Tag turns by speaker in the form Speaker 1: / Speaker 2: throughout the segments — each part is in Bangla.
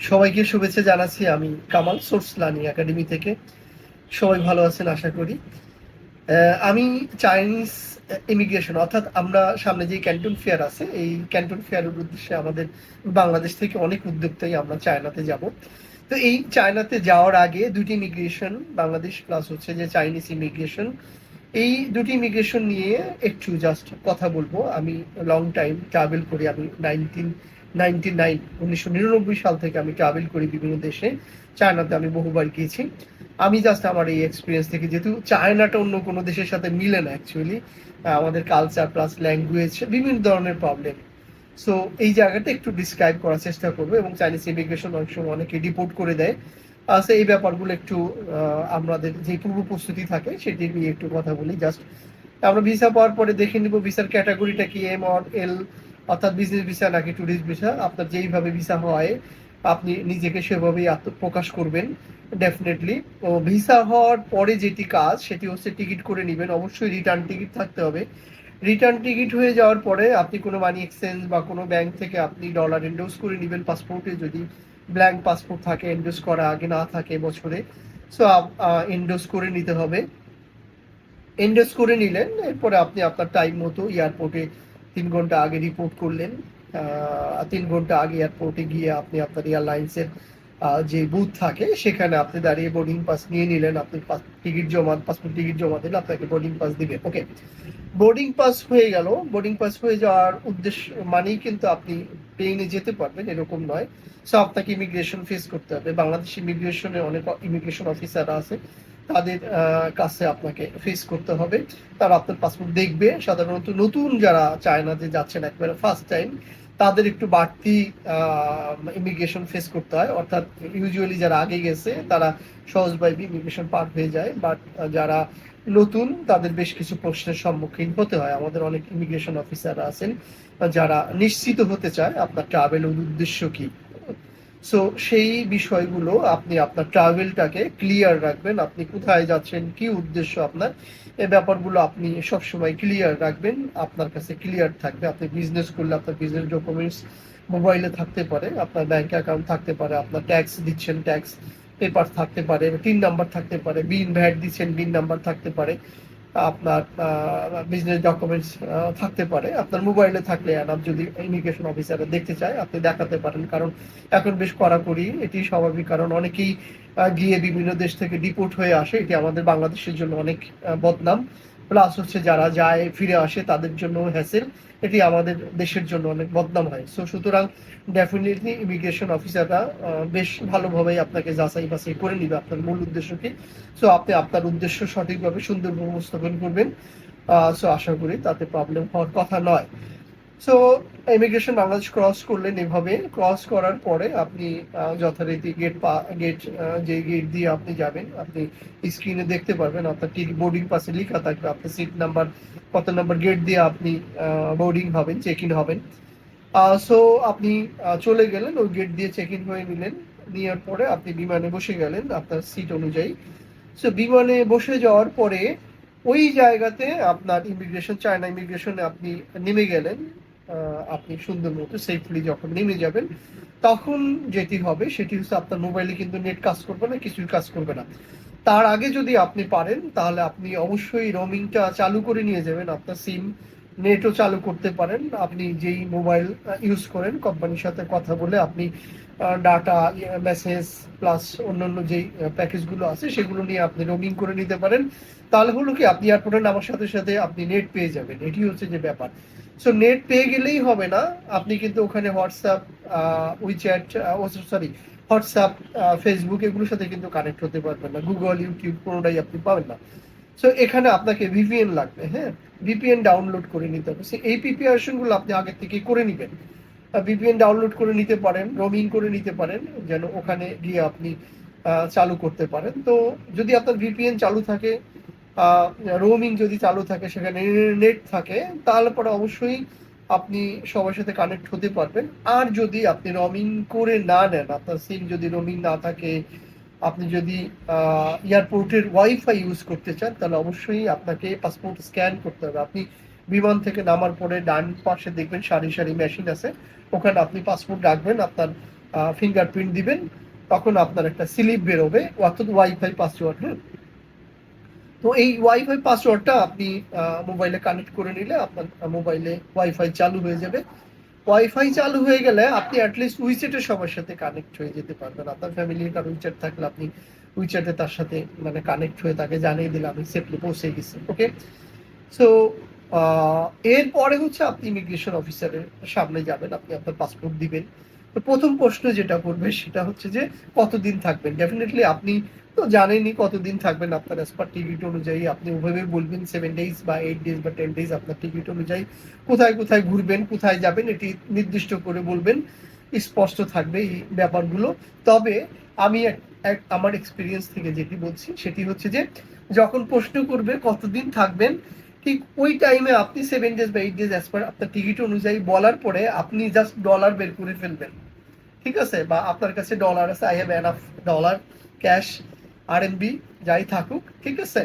Speaker 1: সবাইকে শুভেচ্ছা জানাচ্ছি। আমি কামাল, সোর্স লার্নিং একাডেমি থেকে। সবাই ভালো আছেন আশা করি। আমি চাইনিজ ইমিগ্রেশন, অর্থাৎ আমরা সামনে যে ক্যান্টন ফেয়ার আছে, এই ক্যান্টন ফেয়ারের উদ্দেশ্যে আমাদের বাংলাদেশ থেকে অনেক উদ্যোক্তাই আমরা চায়নাতে যাব। তো এই চায়নাতে যাওয়ার আগে দুটি ইমিগ্রেশন, বাংলাদেশ প্লাস হচ্ছে যে চাইনিজ ইমিগ্রেশন, এই দুটি ইমিগ্রেশন নিয়ে একটু জাস্ট কথা বলবো। আমি লং টাইম ট্রাভেল করি। আমি 1999 সাল থেকে আমি ট্রাভেল করি বিভিন্ন দেশে। চায়নাতে আমি বহুবার গিয়েছি। আমি জাস্ট আমার এই এক্সপিরিয়েন্স থেকে, যেহেতু চায়নাটা অন্য কোনো দেশের সাথে মিলে না অ্যাকচুয়ালি, আমাদের কালচার প্লাস ল্যাঙ্গুয়েজ বিভিন্ন ধরনের প্রবলেম। সো এই জায়গাটা একটু ডিসক্রাইব করার চেষ্টা করবো, এবং চাইনিজ ইমিগ্রেশন অনেক সময় অনেকে ডিপোর্ট করে দেয়। সো এই ব্যাপারগুলো একটু আমাদের যে পূর্ব প্রস্তুতি থাকে সেটি নিয়ে একটু কথা বলি। জাস্ট আমরা ভিসা পাওয়ার পরে দেখে নিব ভিসার ক্যাটাগরিটা কি, এম অর এল, অর্থাৎ বিজনেস ভিসা নাকি ট্যুরিস্ট ভিসা। আপনার যেইভাবে ভিসা হয় আপনি নিজেকে সেভাবেই আত্মপ্রকাশ করবেন ডেফিনেটলি। তো ভিসা হওয়ার পরে যেটি কাজ সেটি হচ্ছে টিকিট করে নেবেন। অবশ্যই রিটার্ন টিকিট থাকতে হবে। রিটার্ন টিকিট হয়ে যাওয়ার পরে আপনি কোনো মানি এক্সচেঞ্জ বা কোনো ব্যাংক থেকে আপনি ডলার এন্ডোজ করে নেবেন পাসপোর্টে, যদি ব্ল্যাঙ্ক পাসপোর্ট থাকে, এন্ডোজ করা আগে না থাকে বছরে। সো এন্ডোজ করে নিতে হবে। এন্ডোজ করে নিলেন, এরপরে আপনি আপনার টাইম মতো এয়ারপোর্টে 3 ঘন্টা আগে রিপোর্ট করলেন। 3 ঘন্টা আগে এয়ারপোর্টে গিয়ে আপনি আপনার এয়ারলাইন্সের যে বুথ থাকে সেখানে আপনি দাঁড়িয়ে বোর্ডিং পাস নিয়ে নিলেন। আপনি পাসপোর্ট টিকিট জমা দিলে আপনাকে বোর্ডিং পাস দিবে। ওকে, বোর্ডিং পাস হয়ে গেল। বোর্ডিং পাস হয়ে যাওয়ার উদ্দেশ্য মানেই কিন্তু আপনি প্লেনে যেতে পারবেন এরকম নয়। সো আপনাকে ইমিগ্রেশন ফেস করতে হবে। বাংলাদেশ ইমিগ্রেশনে অনেক ইমিগ্রেশন অফিসাররা আছে, তাদের কাছে আপনাকে ফেস করতে হবে। তারা আপনার পাসপোর্ট দেখবে। সাধারণত নতুন যারা চায়নাতে যাচ্ছেন একবারে ফার্স্ট টাইম, তাদের একটু বাড়তি ইমিগ্রেশন ফেস করতে হয়। অর্থাৎ ইউজুয়ালি যারা আগে গেছে তারা সহজভাবে ইমিগ্রেশন পার হয়ে যায়, বাট যারা নতুন তাদের বেশ কিছু প্রশ্নের সম্মুখীন হতে হয়। আমাদের অনেক ইমিগ্রেশন অফিসাররা আছেন যারা নিশ্চিত হতে চায় আপনার ট্রাভেলের উদ্দেশ্য কি। সো সেই বিষয়গুলো আপনি আপনার ট্রাভেলটাকে ক্লিয়ার রাখবেন। আপনি কোথায় যাচ্ছেন, কি উদ্দেশ্য আপনার, এই ব্যাপারগুলো আপনি সবসময় ক্লিয়ার রাখবেন। আপনার কাছে ক্লিয়ার থাকবে। আপনি বিজনেস করলে আপনার বিজনেস ডকুমেন্টস মোবাইলে থাকতে পারে, আপনার ব্যাংক অ্যাকাউন্ট থাকতে পারে, আপনার ট্যাক্স দিচ্ছেন ট্যাক্স পেপার থাকতে পারে, টিন নাম্বার থাকতে পারে, বিন ভ্যাট দিচ্ছেন বিন নাম্বার থাকতে পারে, আপনার বিজনেস ডকুমেন্টস থাকতে পারে। আপনার মোবাইলে থাকলে এনাফ। যদি ইমিগ্রেশন অফিসার দেখতে চায় আপনি দেখাতে পারেন, কারণ এখন বেশ কড়াকড়ি, এটি স্বাভাবিক। কারণ অনেকেই গিয়ে বিভিন্ন দেশ থেকে ডিপোর্ট হয়ে আসে, এটি আমাদের বাংলাদেশের জন্য অনেক বদনাম। প্লাস হচ্ছে যারা যায় ফিরে আসে তাদের জন্য হ্যাসেল, এটি আমাদের দেশের জন্য অনেক বদনাম হয়। সো সুতরাং ডেফিনেটলি ইমিগ্রেশন অফিসাররা বেশ ভালোভাবেই আপনাকে যাচাই বাছাই করে নিবে আপনার মূল উদ্দেশ্য কি। সো আপনি আপনার উদ্দেশ্য সঠিকভাবে সুন্দরভাবে উপস্থাপন করবেন। সো আশা করি তাতে প্রবলেম হওয়ার কথা নয়। সো ইমিগ্রেশন বাংলাদেশ ক্রস করলেন। এভাবে ক্রস করার পরে আপনি যথারীতি গেট, যে গেট দিয়ে আপনি যাবেন, আপনি স্ক্রিনে দেখতে পারবেন আপনার টিকিট বোর্ডিং পাসে লেখা থাকবে আপনার সিট নাম্বার, কত নাম্বার গেট দিয়ে আপনি বোর্ডিং হবেন, চেক ইন হবেন। সো আপনি চলে গেলেন, ওই গেট দিয়ে চেক ইন হয়ে নিলেন। নেওয়ার পরে আপনি বিমানে বসে গেলেন আপনার সিট অনুযায়ী। সো বিমানে বসে যাওয়ার পরে ওই জায়গাতে আপনার ইমিগ্রেশন, চায়না ইমিগ্রেশনে আপনি নেমে গেলেন। আপনি সুন্দর মতো সেফলি যখন নেমে যাবেন, তখন যেটি হবে সেটি হচ্ছে আপনার মোবাইলে কিন্তু নেট কাজ করবে না, কিছুই কাজ করবে না। তার আগে যদি আপনি পারেন তাহলে আপনি অবশ্যই রোমিংটা চালু করে নিয়ে যাবেন। আপনার সিম নেটও চালু করতে পারেন। আপনি যেই মোবাইল ইউজ করেন কোম্পানির সাথে কথা বলে আপনি ডাটা, মেসেজ প্লাস অন্যান্য যেই প্যাকেজগুলো আছে সেগুলো নিয়ে আপনি রোমিং করে নিতে পারেন। তাহলে হলো কি, আপনি এয়ারপোর্টে নামার সাথে সাথে আপনি নেট পেয়ে যাবেন। এটি হচ্ছে যে ব্যাপার। সো নেট পেয়ে গেলেই হবে না, আপনি কিন্তু ওখানে WhatsApp, WeChat, sorry, WhatsApp, Facebook এগুলোর সাথে কিন্তু কানেক্ট হতে পারবেন না। গুগল, ইউটিউব কোনোটাই আপনি পাবেন না। সো এখানে আপনাকে ভিপিএন লাগবে। হ্যাঁ, ভিপিএন ডাউনলোড করে নিতে হবে। এই প্রিপারেশনগুলো আপনি আগে থেকে করে নেবেন। ভিপিএন ডাউনলোড করে নিতে পারেন, রোমিং করে নিতে পারেন, যেন ওখানে গিয়ে আপনি চালু করতে পারেন। তো যদি আপনার ভিপিএন চালু থাকে, রোমিং যদি চালু থাকে, সেখানে নেট থাকে, তাহলে পরে অবশ্যই আপনি সবার সাথে কানেক্ট হতে পারবেন। আর যদি আপনি রোমিং করে না নেন, আপনার সিম যদি রোমিং না থাকে, আপনি যদি এয়ারপোর্টের ওয়াইফাই ইউজ করতে চান, তাহলে অবশ্যই আপনাকে পাসপোর্ট স্ক্যান করতে হবে। আপনি বিমান থেকে নামার পরে ডান পাশে দেখবেন সারি সারি মেশিন আছে, ওখানে আপনি পাসপোর্ট রাখবেন। আপনার ফিঙ্গারপ্রিন্ট দিবেন, তখন আপনার একটা স্লিপ বেরোবে, অর্থাৎ ওয়াইফাই পাসওয়ার্ড। হ্যাঁ, তো এই ওয়াইফাই পাসওয়ার্ডটা আপনি মোবাইলে কানেক্ট করে নিলে আপনার মোবাইলে ওয়াইফাই চালু হয়ে যাবে। ওয়াইফাই চালু হয়ে গেলে আপনি অ্যাটলিস্ট উইচ্যাটে সবার সাথে কানেক্ট হয়ে যেতে পারবেন। আপনার ফ্যামিলির কারো উইচ্যাট থাকলে আপনি উইচ্যাটে তার সাথে মানে কানেক্ট হয়ে তাকে জানিয়ে দিলে আমি সেফলি পৌঁছে গেছি। ওকে, সো এরপরে হচ্ছে আপনি ইমিগ্রেশন অফিসারের সামনে যাবেন, আপনি আপনার পাসপোর্ট দিবেন। তো প্রথম প্রশ্ন যেটা করবে সেটা হচ্ছে যে কতদিন থাকবেন। ডেফিনেটলি আপনি তো জানেনই কতদিন থাকবেন, আপনার অ্যাজ পার টিকিট অনুযায়ী আপনি ওভাবে বলবেন 7 days বা 8 days বা 10 days, আপনার টিকিট অনুযায়ী কোথায় কোথায় ঘুরবেন, কোথায় যাবেন এটি নির্দিষ্ট করে বলবেন, স্পষ্ট থাকবে এই ব্যাপারগুলো। তবে আমি আমার এক্সপিরিয়েন্স থেকে যেটি বলছি সেটি হচ্ছে যে যখন প্রশ্ন করবে কতদিন থাকবেন, ঠিক ওই টাইমে আপনি 7 days বা 8 days অ্যাজ পার আপনার টিকিট অনুযায়ী বলার পরে আপনি জাস্ট ডলার বের করে ফেলবেন, ঠিক আছে? বা আপনার কাছে ডলার আছে, I have enough dollar, cash, RMB যাই থাকুক, ঠিক আছে?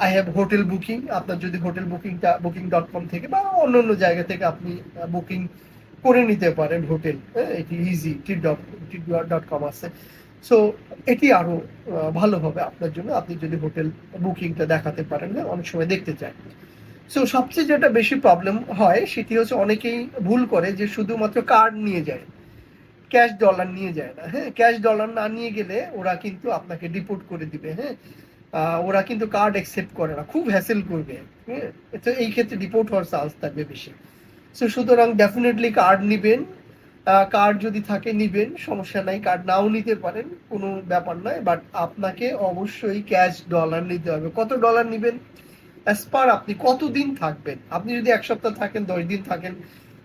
Speaker 1: আই হ্যাভ হোটেল বুকিং, আপনার যদি হোটেল বুকিংটা booking.com থেকে বা অন্য অন্য জায়গা থেকে আপনি বুকিং করে নিতে পারেন হোটেল, হ্যাঁ, এটি ইজি, টি.কম আছে। সো এটি আরো ভালো হবে আপনার জন্য, আপনি যদি হোটেল বুকিংটা দেখাতে পারেন, হ্যাঁ, অনেক সময় দেখতে চায়। সো সবচেয়ে যেটা বেশি প্রবলেম হয় সেটি হচ্ছে অনেকেই ভুল করে যে শুধুমাত্র কার্ড নিয়ে যায়, ক্যাশ ডলার নিয়ে যায় না। হ্যাঁ, ক্যাশ ডলার না নিয়ে গেলে ওরা কিন্তু আপনাকে ডিপোর্ট করে দিবে। হ্যাঁ, ওরা কিন্তু কার্ড অ্যাকসেপ্ট করে না, খুব হ্যাসেল করবে। হ্যাঁ, তো এই ক্ষেত্রে ডিপোর্ট হওয়ার চান্স থাকবে বেশি। সো সুতরাং ডেফিনেটলি কার্ড নিবেন, কার্ড যদি থাকে নিবেন, সমস্যা নাই, কার্ড নাও নিতে পারেন, কোনো ব্যাপার নয়, বাট আপনাকে অবশ্যই ক্যাশ ডলার নিতে হবে। কত ডলার নিবেন অ্যাজ পার আপনি কতদিন থাকবেন। আপনি যদি 1 সপ্তাহ থাকেন, 10 দিন থাকেন,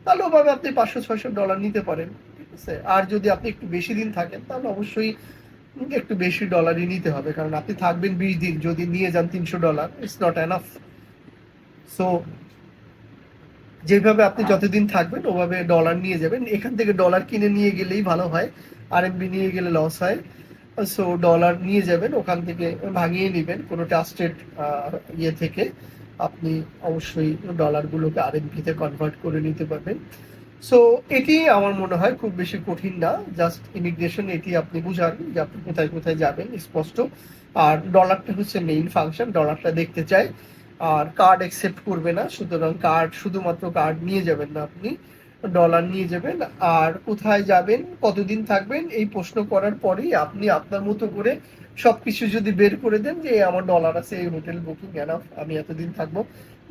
Speaker 1: তাহলে ওভাবে আপনি $500-600 নিতে পারেন, ঠিক আছে? আর যদি আপনি একটু বেশি দিন থাকেন তাহলে অবশ্যই একটু বেশি ডলারই নিতে হবে, কারণ আপনি থাকবেন 20 দিন, যদি নিয়ে যান $300, ইটস নট এনাফ। সো যেভাবে আপনি যতদিন থাকবেন ওভাবে ডলার নিয়ে যাবেন, এখান থেকে ডলার কিনে নিয়ে গেলেই ভালো হয়, আরএমবি নিয়ে গেলে লস হয়। সো ডলার নিয়ে যাবেন, ওখান থেকে ভাঙিয়ে নেবেন কোনো ট্রাস্টেড ইয়ে থেকে, আপনি অবশ্যই ডলারগুলোকে আরএমবিতে কনভার্ট করে নিতে পারবেন। সো এটি আমার মনে হয় খুব বেশি কঠিন না, জাস্ট ইমিগ্রেশন এটি আপনি বুঝান যে আপনি কোথায় কোথায় যাবেন স্পষ্ট। আর ডলারটা হচ্ছে মেইন ফাংশন, ডলারটা দেখতে চাই। আর কার্ড অ্যাকসেপ্ট করবে না, সুতরাং কার্ড শুধুমাত্র কার্ড নিয়ে যাবেন না, আপনি ডলার নিয়ে যাবেন। আর কোথায় যাবেন, কতদিন থাকবেন, এই প্রশ্ন করার পরেই আপনি আপনার মতো করে সবকিছু যদি বের করে দেন যে আমার ডলার আছে, এই হোটেল বুকিং এনাফ, আমি এতদিন থাকবো।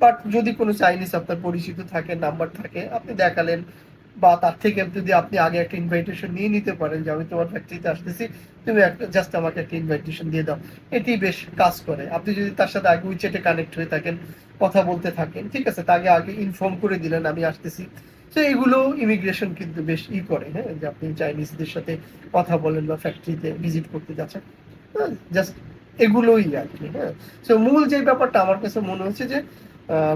Speaker 1: বাট যদি কোনো চাইনিজ আপনার পরিচিত থাকে, নাম্বার থাকে, আপনি দেখালেন, বা তার থেকে যদি আপনি আগে একটা ইনভাইটেশন নিয়ে নিতে পারেন যে আমি তোমার ফ্যাক্টরিতে আসতেছি, তুমি একটা জাস্ট আমাকে একটা ইনভাইটেশন দিয়ে দাও, এটি বেশ কাজ করে। আপনি যদি তার সাথে আগে উইচ্যাটে কানেক্ট হয়ে থাকেন, কথা বলতে থাকেন, ঠিক আছে, তাকে আগে ইনফর্ম করে দিলেন আমি আসতেছি। তো এগুলো ইমিগ্রেশন কিন্তু বেশ করে, হ্যাঁ, যে আপনি চাইনিজদের সাথে কথা বলেন বা ফ্যাক্টরিতে ভিজিট করতে যাচ্ছেন, জাস্ট এগুলোই আর কি। হ্যাঁ, তো মূল যে ব্যাপারটা আমার কাছে মনে হচ্ছে যে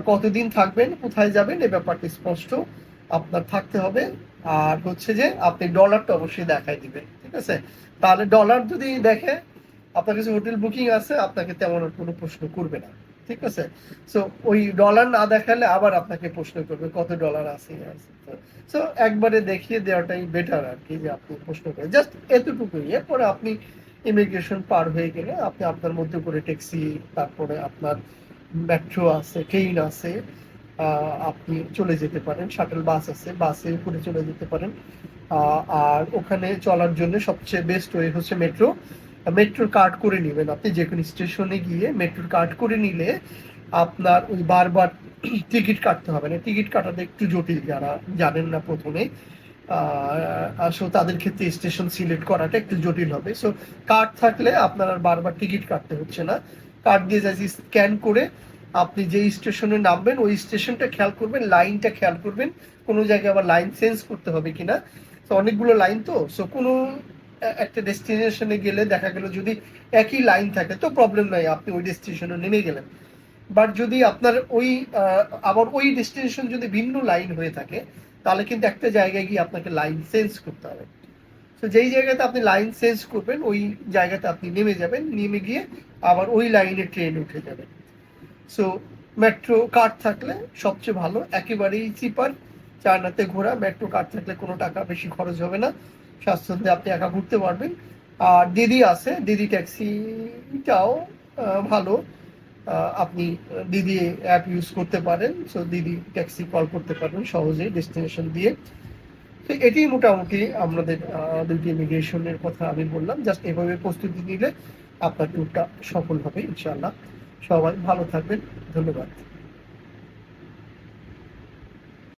Speaker 1: কতদিন থাকবেন, কোথায় যাবেন, এই ব্যাপারটা স্পষ্ট আপনার থাকতে হবে। আর হচ্ছে যে আপনি ডলারটা অবশ্যই দেখাই দিবেন, ঠিক আছে? তাহলে ডলার যদি দেখে আপনার কাছে হোটেল বুকিং আছে, আপনাকে তেমন কোনো প্রশ্ন করবে না, ঠিক আছে? সো ওই ডলার না দেখালে আবার আপনাকে প্রশ্ন করবে কত ডলার আছে। সো একবারে দেখিয়ে দেওয়াটাই বেটার আর কি, যে আপনি প্রশ্ন করেন জাস্ট এতটুকুই। এরপরে আপনি ইমিগ্রেশন পার হয়ে গেলে আপনি আপনার মধ্যে করে ট্যাক্সি, তারপরে আপনার মেট্রো আছে, ট্রেন আছে, আপনি চলে যেতে পারেন, শাটল বাস আছে, বাসে করে চলে যেতে পারেন। আর ওখানে চলার জন্য সবচেয়ে বেস্ট ওয়ে হচ্ছে মেট্রো। মেট্রোর কার্ড করে নেবেন আপনি, যে কোনো স্টেশনে গিয়ে মেট্রোর কার্ড করে নিলে আপনার ওই বারবার টিকিট কাটতে হবে না। টিকিট কাটাতে একটু জটিল, যারা জানেন না প্রথমে সো তাদের ক্ষেত্রে স্টেশন সিলেক্ট করাটা একটু জটিল হবে। সো কার্ড থাকলে আপনার আর বারবার টিকিট কাটতে হচ্ছে না, কার্ড দিয়ে যাচ্ছি স্ক্যান করে আপনি যেই স্টেশনে নামবেন ওই স্টেশনটা খেয়াল করবেন, লাইনটা খেয়াল করবেন, কোনো জায়গায় আবার লাইন চেঞ্জ করতে হবে কিনা। তো অনেকগুলো লাইন, তো সো কোনো একটা ডেস্টিনেশনে গেলে দেখা গেল যদি একই লাইন থাকে তো প্রবলেম নাই, আপনি ওই ডেস্টিনেশনে নেমে গেলেন। বাট যদি আপনার ওই আবার ওই ডেস্টিনেশন যদি ভিন্ন লাইন হয়ে থাকে, তাহলে কিন্তু একটা জায়গায় গিয়ে আপনাকে লাইন চেঞ্জ করতে হবে। তো যেই জায়গাতে আপনি লাইন চেঞ্জ করবেন ওই জায়গাতে আপনি নেমে যাবেন, নেমে গিয়ে আবার ওই লাইনে ট্রেন উঠে যাবেন। সো মেট্রো কার্ড থাকলে সবচেয়ে ভালো, একেবারেই চিপার। চায়নাতে ঘোরা মেট্রো কার্ড থাকলে কোনো টাকা বেশি খরচ হবে না, স্বাচ্ছন্দ্যে আপনি একা ঘুরতে পারবেন। আর দিদি আছে, দিদি ট্যাক্সিটাও ভালো। আপনি দিদি অ্যাপ ইউজ করতে পারেন, সো দিদি ট্যাক্সি কল করতে পারবেন সহজেই ডেস্টিনেশন দিয়ে। তো এটি মোটামুটি আমাদের দুটি ইমিগ্রেশনের কথা আমি বললাম। জাস্ট এভাবে প্রস্তুতি নিলে আপনার ট্যুরটা সফল হবে ইনশাআল্লাহ। সবাই ভালো থাকবেন, ধন্যবাদ।